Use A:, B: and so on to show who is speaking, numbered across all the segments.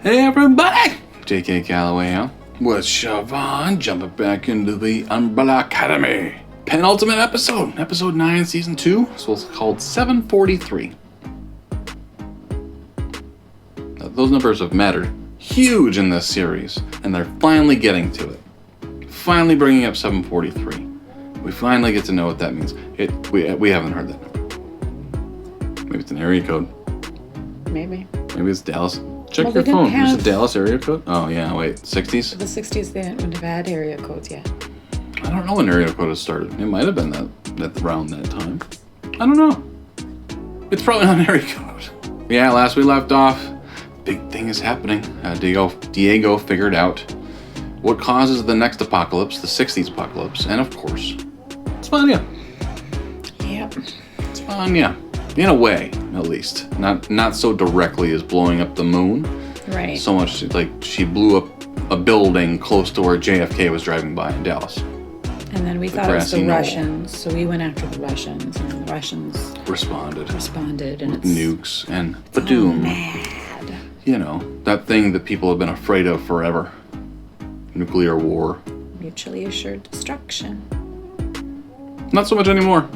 A: Hey everybody! J.K. Calloway here with Siobhan jumping back into the Umbrella Academy. Penultimate episode, episode 9, season 2. So it's called 743. Now, those numbers have mattered huge in this series, and they're finally getting to it. Finally bringing up 743. We finally get to know what that means. We haven't heard that number. Maybe it's an area code.
B: Maybe
A: it's Dallas. Check your phone. There's a Dallas area code? Oh, yeah, wait. 60s?
B: The 60s, they wouldn't have had area codes yet.
A: I don't know when area code has started. It might have been that around that time. I don't know. It's probably not an area code. Yeah, last we left off, big thing is happening. Diego figured out what causes the next apocalypse, the 60s apocalypse, and of course, it's Vanya.
B: Yep.
A: It's Vanya. In a way, at least. Not so directly as blowing up the moon.
B: Right.
A: So much like she blew up a building close to where JFK was driving by in Dallas.
B: And then we thought it was the Russians, so we went after the Russians, and the Russians
A: responded,
B: and
A: with nukes and Badoom.
B: Mad.
A: You know, that thing that people have been afraid of forever. Nuclear war.
B: Mutually assured destruction.
A: Not so much anymore.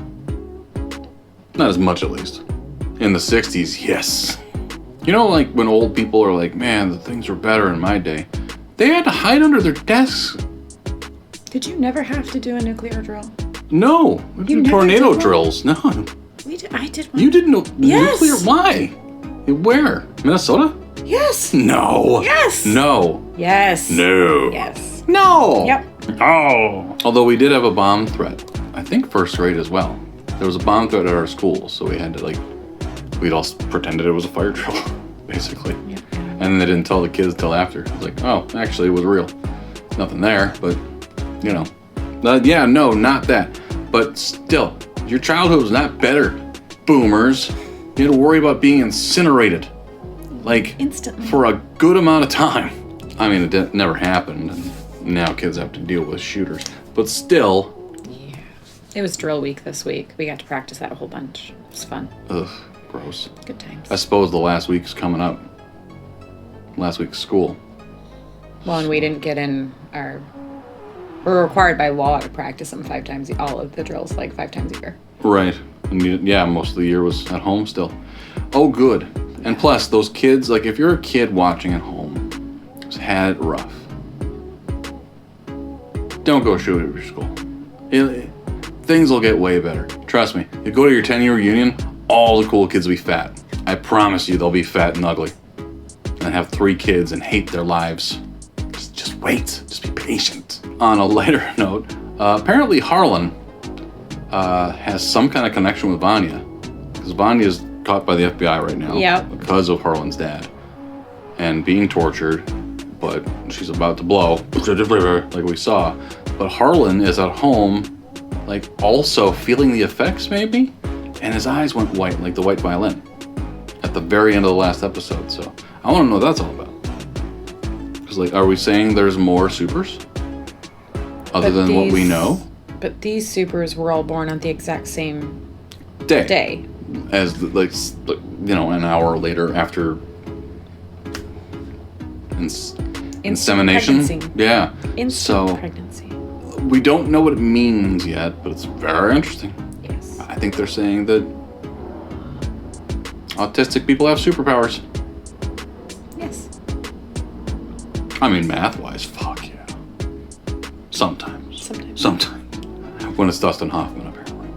A: Not as much, at least. In the 60s, yes. You know, like when old people are like, man, the things were better in my day. They had to hide under their desks.
B: Did you never have to do a nuclear drill?
A: No. We did tornado drills. No.
B: I did one.
A: You didn't know
B: Yes.
A: nuclear? Why? Where? Minnesota?
B: Yes.
A: No.
B: Yes.
A: No.
B: Yes.
A: No.
B: Yes.
A: No.
B: Yep.
A: Oh. Although we did have a bomb threat. I think first grade as well. There was a bomb threat at our school, so we had to we'd all pretended it was a fire drill, basically.
B: Yep.
A: And then they didn't tell the kids till after. It was like, oh, actually it was real. Nothing there, but, you know. Yeah, no, not that. But still, your childhood was not better, boomers. You had to worry about being incinerated.
B: Instantly.
A: For a good amount of time. I mean, it never happened. And now kids have to deal with shooters. But still.
B: Yeah. It was drill week this week. We got to practice that a whole bunch. It was fun.
A: Ugh, gross.
B: Good times.
A: I suppose the last week's coming up. Last week's school.
B: Well, and we didn't get in we're required by law to practice them 5 times, all of the drills, 5 times a year.
A: Right. And yeah, most of the year was at home still. Oh, good. And plus, those kids, if you're a kid watching at home who's had it rough, don't go shoot at your school. Things will get way better. Trust me. You go to your 10-year reunion, all the cool kids will be fat. I promise you they'll be fat and ugly. And have 3 kids and hate their lives. Just wait. Just be patient. On a lighter note, apparently Harlan has some kind of connection with Vanya. Because Vanya is caught by the FBI right now.
B: Yep.
A: Because of Harlan's dad. And being tortured. But she's about to blow. Like we saw. But Harlan is at home, also feeling the effects, maybe? And his eyes went white, like the white violin. At the very end of the last episode. So I want to know what that's all about. Because, are we saying there's more supers? Other than what we know?
B: But these supers were all born on the exact same
A: day. As, an hour later after insemination.
B: Pregnancy.
A: Yeah.
B: Instant pregnancy.
A: We don't know what it means yet, but it's very interesting.
B: Yes.
A: I think they're saying that autistic people have superpowers.
B: Yes.
A: I mean, math-wise, fuck yeah. Sometimes. When it's Dustin Hoffman, apparently.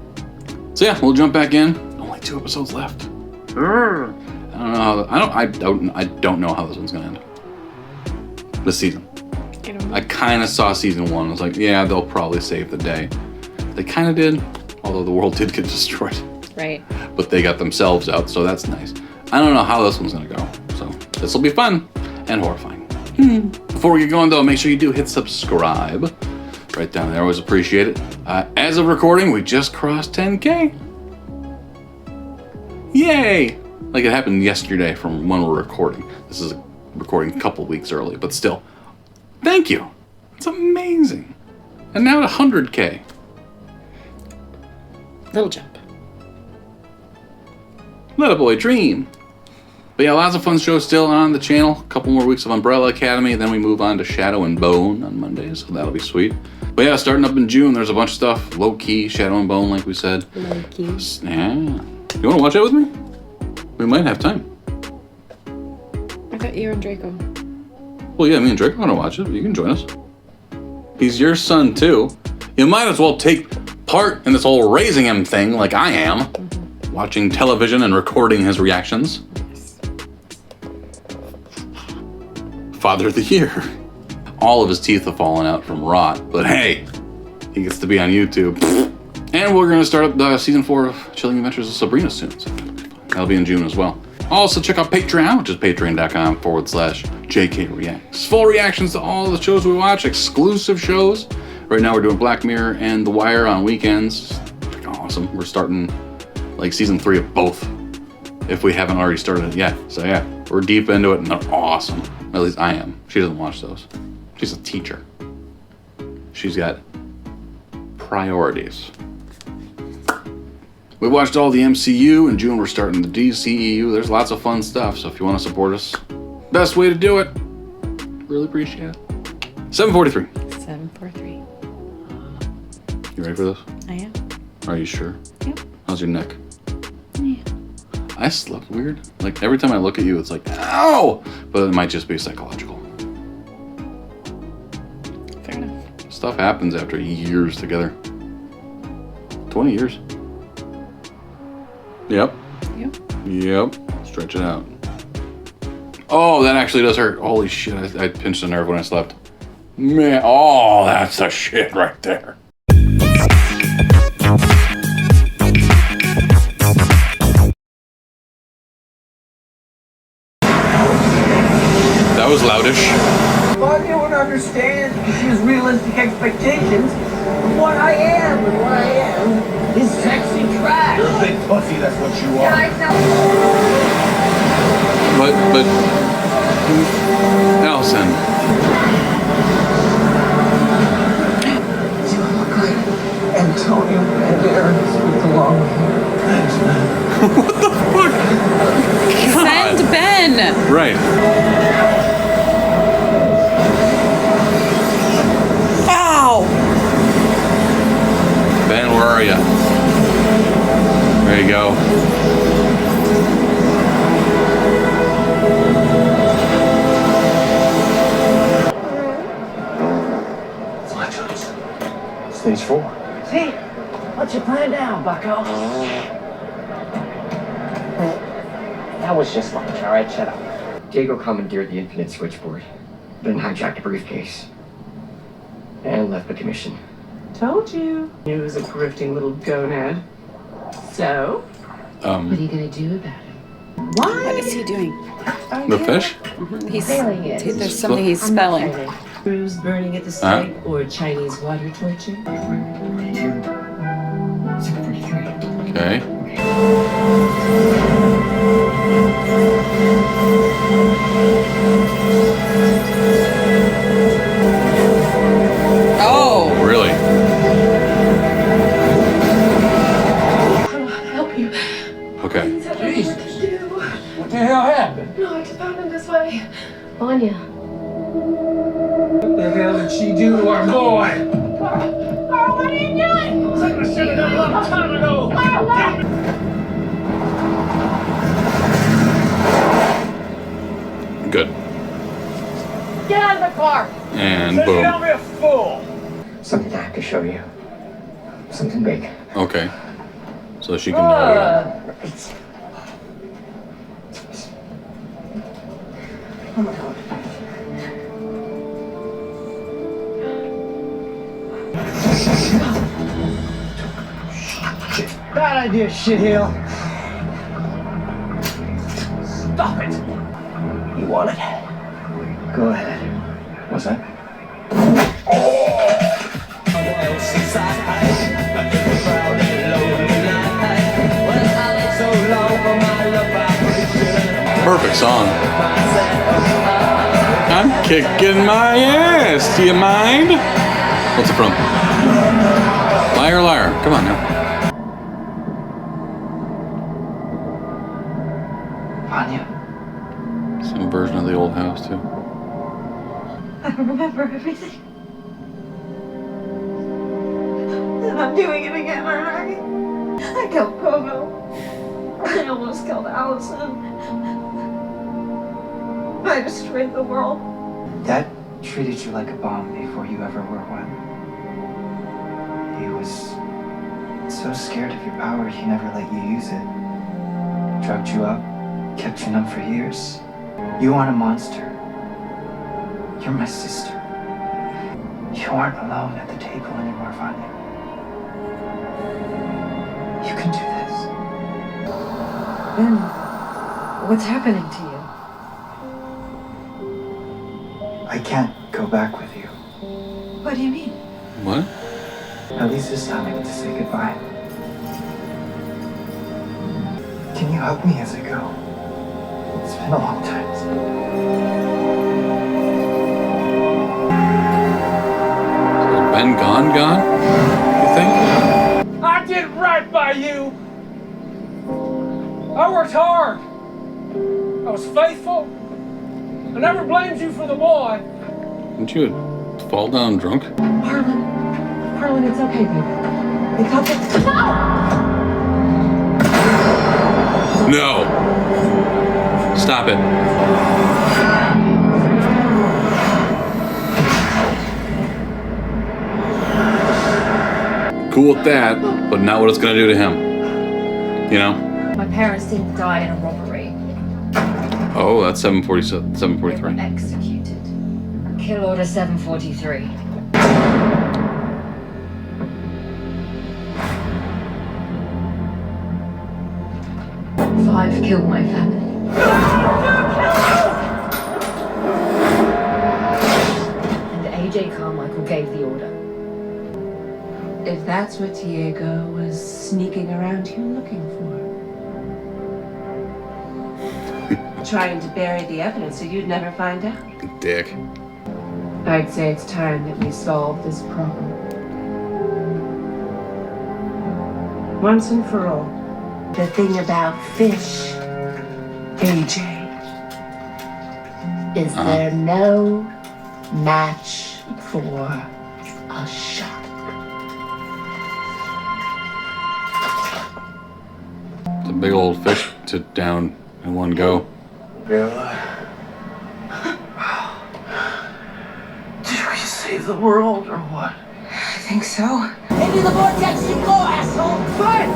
A: So yeah, we'll jump back in. Only 2 episodes left. I don't know how this one's gonna end. This season. I kind of saw season 1. I was like, yeah, they'll probably save the day. They kind of did, although the world did get destroyed.
B: Right.
A: But they got themselves out, so that's nice. I don't know how this one's gonna go. So this will be fun and horrifying. Before we get going, though, make sure you do hit subscribe. Right down there, always appreciate it. As of recording, we just crossed 10K. Yay! It happened yesterday from when we're recording. This is recording a couple weeks early, but still. Thank you. It's amazing. And now at 100K.
B: Little jump.
A: Let a boy dream. But yeah, lots of fun shows still on the channel. A couple more weeks of Umbrella Academy, then we move on to Shadow and Bone on Mondays, so that'll be sweet. But yeah, starting up in June, there's a bunch of stuff. Low key, Shadow and Bone, like we said.
B: Low key.
A: Yeah. You want to watch it with me? We might have time.
B: I thought you and Draco.
A: Well, yeah, me and Draco want to watch it. You can join us. He's your son, too. You might as well take part in this whole raising him thing like I am. Watching television and recording his reactions.
B: Yes.
A: Father of the Year. All of his teeth have fallen out from rot, but hey, he gets to be on YouTube. And we're going to start up season 4 of Chilling Adventures of Sabrina soon, so that'll be in June as well. Also, check out Patreon, which is patreon.com/JKReacts. Full reactions to all the shows we watch, exclusive shows. Right now we're doing Black Mirror and The Wire on weekends. Freaking awesome. We're starting like season 3 of both, if we haven't already started it yet. So yeah, we're deep into it and they're awesome. At least I am. She doesn't watch those. She's a teacher. She's got priorities. We watched all the MCU. In June, we're starting the DCEU. There's lots of fun stuff, so if you want to support us, best way to do it. Really appreciate it. 7:43.
B: 743.
A: You ready for this?
B: I am.
A: Are you sure?
B: Yep.
A: How's your neck?
B: Yeah.
A: I slept weird. Like, every time I look at you, it's like, ow! But it might just be psychological.
B: Fair enough.
A: Stuff happens after years together. 20 years. Yep.
B: Yep.
A: Yep. Stretch it out. Oh, that actually does hurt. Holy shit, I pinched a nerve when I slept. Man, oh, that's the shit right there. That was loudish.
C: Vanya would understand if she has realistic expectations of what I am, and what I am is sexy trash.
D: You're a big pussy, that's what you
C: Yeah,
D: are.
C: I know.
A: But, Allison.
C: You look like Antonio Banderas with the long hair.
D: Thanks, man.
A: What the fuck?
B: Send Ben!
A: Right.
B: Ow!
A: Ben, where are you? There you go.
D: Stage 4.
C: See, what's your plan now, bucko?
E: That was just lunch, all right? Shut up. Diego commandeered the Infinite Switchboard, then hijacked a briefcase, and left the commission.
F: Told you. He was a grifting little gonad. So?
E: What are you gonna do about it?
B: What is he doing?
A: The fish?
B: There's something he's spelling.
F: Cruise burning at the stake or Chinese water torture?
A: Okay.
B: Oh!
A: Really?
F: I'll help you.
A: Okay.
D: Jesus. What the hell happened?
F: No, I just found him this way. Vanya.
D: What the hell did she do to our boy?
F: What are you doing?
D: I should have done a long time ago.
A: Good.
F: Get out of the car!
A: And
D: Said you
A: boom.
D: don't be a fool.
E: Something I have to show you. Something big.
A: Okay. So she can know.
E: It's...
C: Bad idea, shitheel.
D: Stop it.
E: You want it? Go ahead.
D: What's that?
A: Perfect song. I'm kicking my ass. Do you mind? What's it from? Liar, liar. Come on now.
E: Vanya,
A: Some version of the old house, too.
C: I remember everything. And I'm doing it again, aren't I? I killed Pogo. I almost killed Allison. I destroyed the world.
G: Dad treated you like a bomb before you ever were one. He was so scared of your power, he never let you use it. Drugged you up, kept you numb for years. You aren't a monster. You're my sister. You aren't alone at the table anymore, Vanya. You can do this.
H: Ben, what's happening to you?
G: I can't go back with you.
H: What do you mean?
A: What?
G: At least this time I get to say goodbye. Can you hug me as I go? It's been a long time.
A: Is Ben gone? You think?
D: I did right by you. I worked hard. I was faithful. I never blamed you for the boy.
A: Didn't you fall down drunk?
H: Harlan, it's okay, baby. It's okay.
A: No! Stop it. Cool with that, but not what it's gonna do to him. You know?
I: My parents didn't die in a robbery.
A: Oh, that's 747,
I: They
A: 743.
I: were executed. Kill order 743. Five killed my family. And AJ Carmichael gave the order.
F: If that's what Diego was sneaking around here looking for. Trying to bury the evidence so you'd never find out.
A: Dick.
F: I'd say it's time that we solve this problem. Once and for all. The thing about fish, AJ, is there no match for a shark.
A: It's a big old fish to down in one go.
G: Did we save the world or what?
H: I think so.
C: Into the vortex you go, asshole! Fine!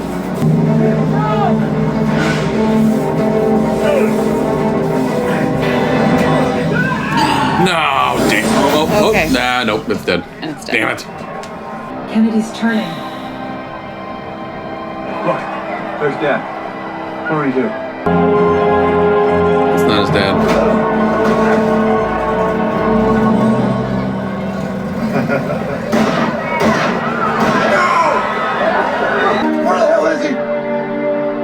A: No! Damn. Oh,
B: Okay.
A: nah, nope, it's dead.
B: And it's dead.
A: Damn it.
H: Kennedy's turning.
J: Look, there's Dad. What do we do?
A: It's not his dad.
J: Where the hell is he?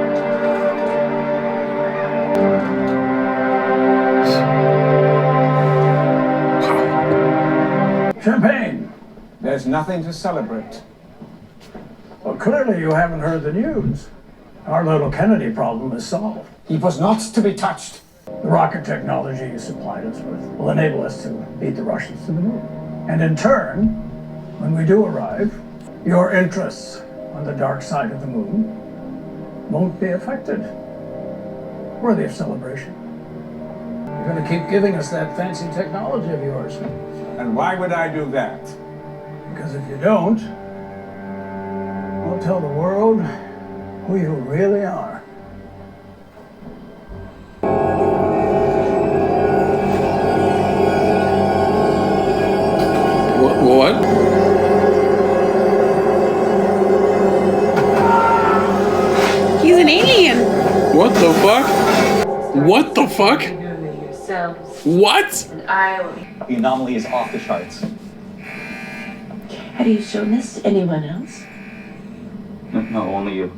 K: Champagne. There's nothing to celebrate. Well, clearly you haven't heard the news. Our little Kennedy problem is solved. He was not to be touched. The rocket technology you supplied us with will enable us to beat the Russians to the moon. And in turn, when we do arrive, your interests on the dark side of the moon won't be affected. Worthy of celebration. You're going to keep giving us that fancy technology of yours.
J: And why would I do that?
K: Because if you don't, we'll tell the world who you really are.
A: What?
B: He's an alien.
A: What the fuck? What the fuck?
F: Yourselves,
A: What?
F: and I will.
G: The anomaly is off the charts.
F: Have you shown this to anyone else?
G: No, only you.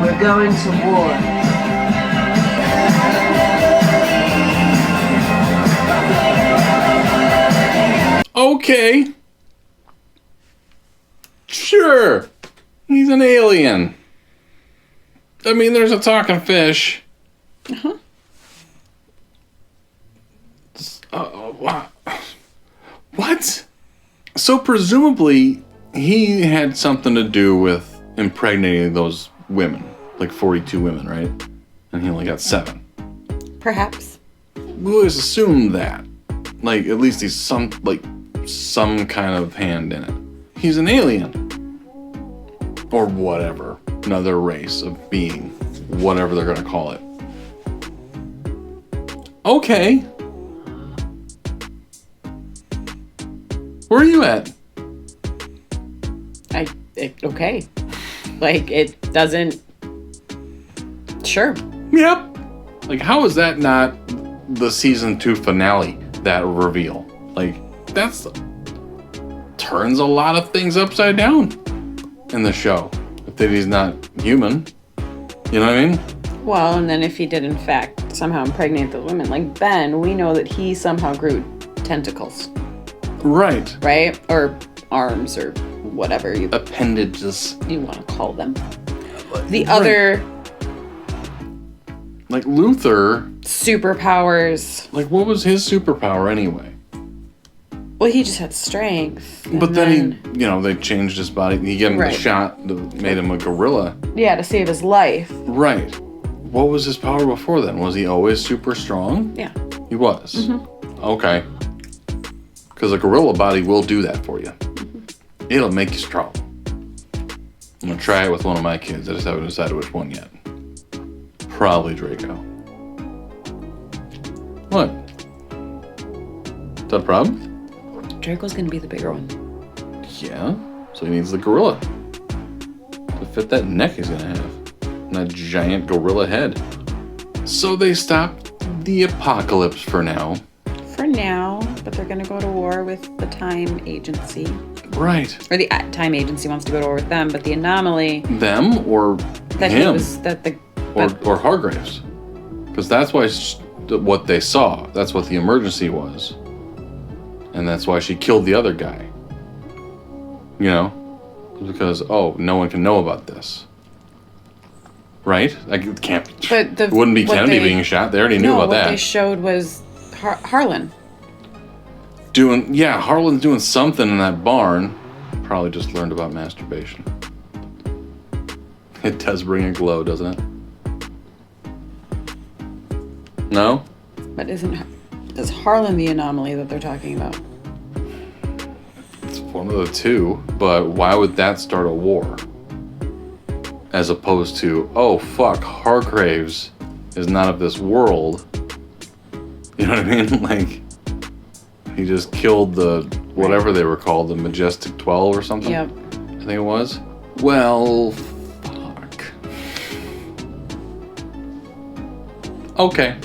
F: We're going to war.
A: Okay. Sure. He's an alien. I mean, there's a talking fish.
B: Uh-huh.
A: What? So presumably, he had something to do with impregnating those women, like 42 women, right? And he only got 7.
B: Perhaps.
A: We always assumed that. Like, at least he's some kind of hand in it. He's an alien. Or whatever. Another race of being. Whatever they're gonna call it. Okay. Where are you at?
B: Okay. Like, it doesn't... Sure.
A: Yep. Like, how is that not the season 2 finale, that reveal? Like, that's... turns a lot of things upside down in the show. That he's not human. You know what I mean?
B: Well, and then if he did, in fact, somehow impregnate the women, like Ben, we know that he somehow grew tentacles.
A: Right.
B: Right? Or arms, or whatever you...
A: appendages.
B: You want to call them. The other...
A: Like, Luther...
B: superpowers...
A: Like, what was his superpower, anyway?
B: Well, he just had strength.
A: But then he, they changed his body. He gave him the shot that made him a gorilla.
B: Yeah, to save his life.
A: Right. What was his power before then? Was he always super strong?
B: Yeah.
A: He was?
B: Mm-hmm.
A: Okay. Because a gorilla body will do that for you. Mm-hmm. It'll make you strong. I'm going to try it with one of my kids. I just haven't decided which one yet. Probably Draco. What? Is that a problem?
B: Draco's gonna be the bigger one.
A: Yeah, so he needs the gorilla to fit that neck he's gonna have. And that giant gorilla head. So they stopped the apocalypse for now.
B: For now, but they're gonna go to war with the Time Agency.
A: Right.
B: Or the Time Agency wants to go to war with them, but the anomaly...
A: Them or
B: that
A: him? Or Hargraves. Because that's why what they saw. That's what the emergency was. And that's why she killed the other guy. Because, no one can know about this. Right? Like, it can't be. It wouldn't be Kennedy being shot. They already knew about that.
B: What they showed was Harlan.
A: Harlan's doing something in that barn. Probably just learned about masturbation. It does bring a glow, doesn't it? No?
B: But is Harlan the anomaly that they're talking about?
A: It's one of the two, but why would that start a war? As opposed to, Hargraves is not of this world. You know what I mean? Like, he just killed the, whatever they were called, the Majestic 12 or something?
B: Yep.
A: I think it was. Well, fuck. Okay.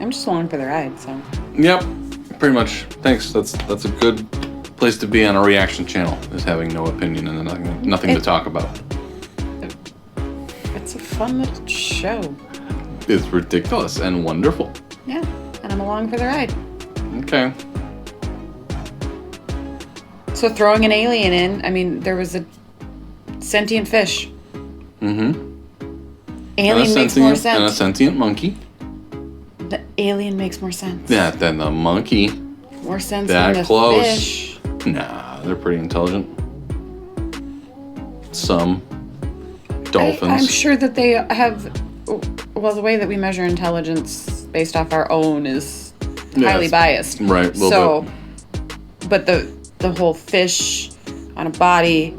B: I'm just along for the ride, so.
A: Yep, pretty much. Thanks. That's a good place to be on a reaction channel, is having no opinion and nothing to talk about.
B: It's a fun little show.
A: It's ridiculous and wonderful.
B: Yeah, and I'm along for the ride.
A: Okay.
B: So throwing an alien in, there was a sentient fish.
A: Mm-hmm.
B: Alien makes more sense.
A: And a sentient monkey.
B: The alien makes more sense.
A: Yeah, than the monkey.
B: More sense
A: that
B: than the
A: close.
B: fish.
A: Nah, they're pretty intelligent. Some. Dolphins.
B: I'm sure that they have... Well, the way that we measure intelligence based off our own is highly biased.
A: Right, a little bit.
B: But the whole fish on a body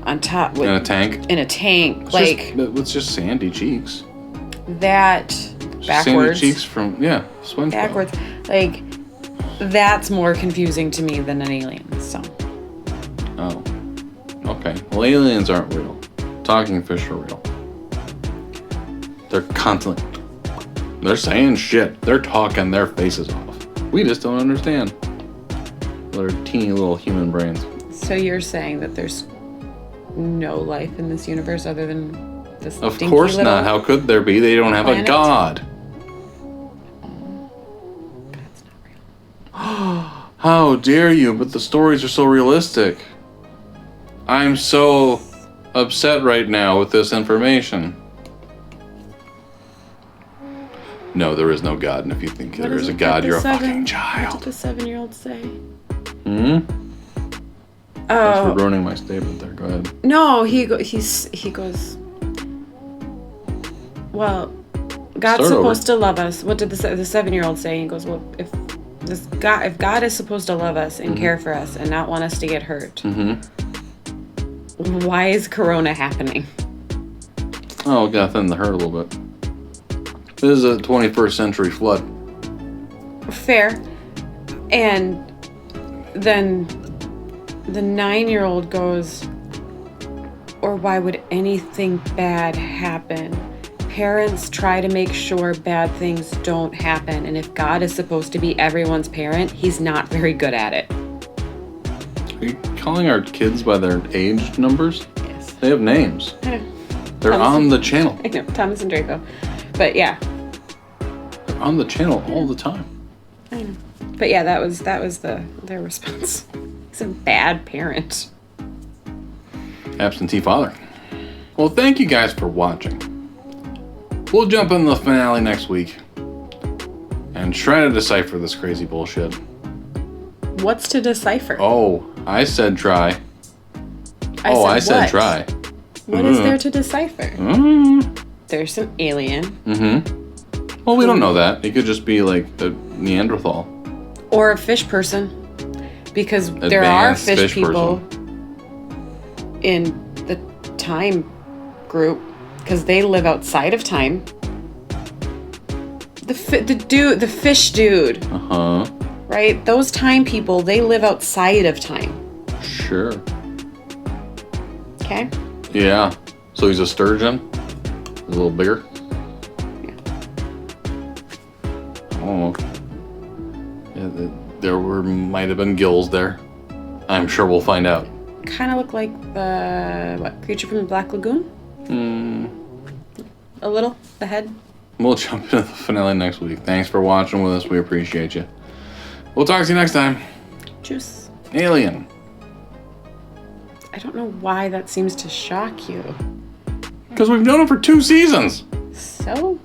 B: on top...
A: In a tank?
B: In a tank.
A: It's just sandy cheeks.
B: That... Backwards.
A: Sandy cheeks from, SpongeBob.
B: Backwards. That's more confusing to me than an alien, so.
A: Oh. Okay. Well, aliens aren't real. Talking fish are real. They're constantly... They're saying shit. They're talking their faces off. We just don't understand. They're teeny little human brains.
B: So you're saying that there's no life in this universe other than this
A: Of course not. How could there be? They don't have a god.
B: God's not real.
A: How dare you? But the stories are so realistic. I'm so upset right now with this information. No, there is no God, and if you think there is a God, you're a fucking child.
L: What did the 7-year-old say?
A: Hmm?
L: Oh.
A: Thanks for ruining my statement there. Go ahead.
L: No, he goes, well, God's supposed to love us. What did the 7-year-old say? He goes, well, if God is supposed to love us and care for us and not want us to get hurt, why is Corona happening?
A: Oh, got thin the herd a little bit. This is a 21st century flood.
L: Fair. And then the 9-year-old goes, or why would anything bad happen? Parents try to make sure bad things don't happen, and if God is supposed to be everyone's parent, he's not very good at it.
A: Are you calling our kids by their age numbers?
L: Yes.
A: They have names.
L: I know.
A: They're on the channel.
L: I know, Thomas and Draco. But yeah.
A: They're on the channel all the time.
L: I know. But yeah, that was their response. He's a bad parent.
A: Absentee father. Well, thank you guys for watching. We'll jump in the finale next week and try to decipher this crazy bullshit.
L: What's to decipher?
A: Oh, I said try. I said
L: what?
A: try.
L: What is there to decipher? There's an alien.
A: Well, we don't know that. It could just be like a Neanderthal.
L: Or a fish person. Because there are fish people in the time group. Because they live outside of time. The fish dude. Right? Those time people, they live outside of time.
A: Sure.
L: Okay?
A: Yeah. So he's a sturgeon? He's a little bigger?
L: Yeah.
A: Oh. Yeah, there might have been gills there. I'm sure we'll find out.
L: Kind of look like the, Creature from the Black Lagoon? A little, the head.
A: We'll jump into the finale next week. Thanks for watching with us. We appreciate you. We'll talk to you next time.
L: Juice.
A: Alien.
L: I don't know why that seems to shock you.
A: Because we've known him for 2 seasons.
L: So?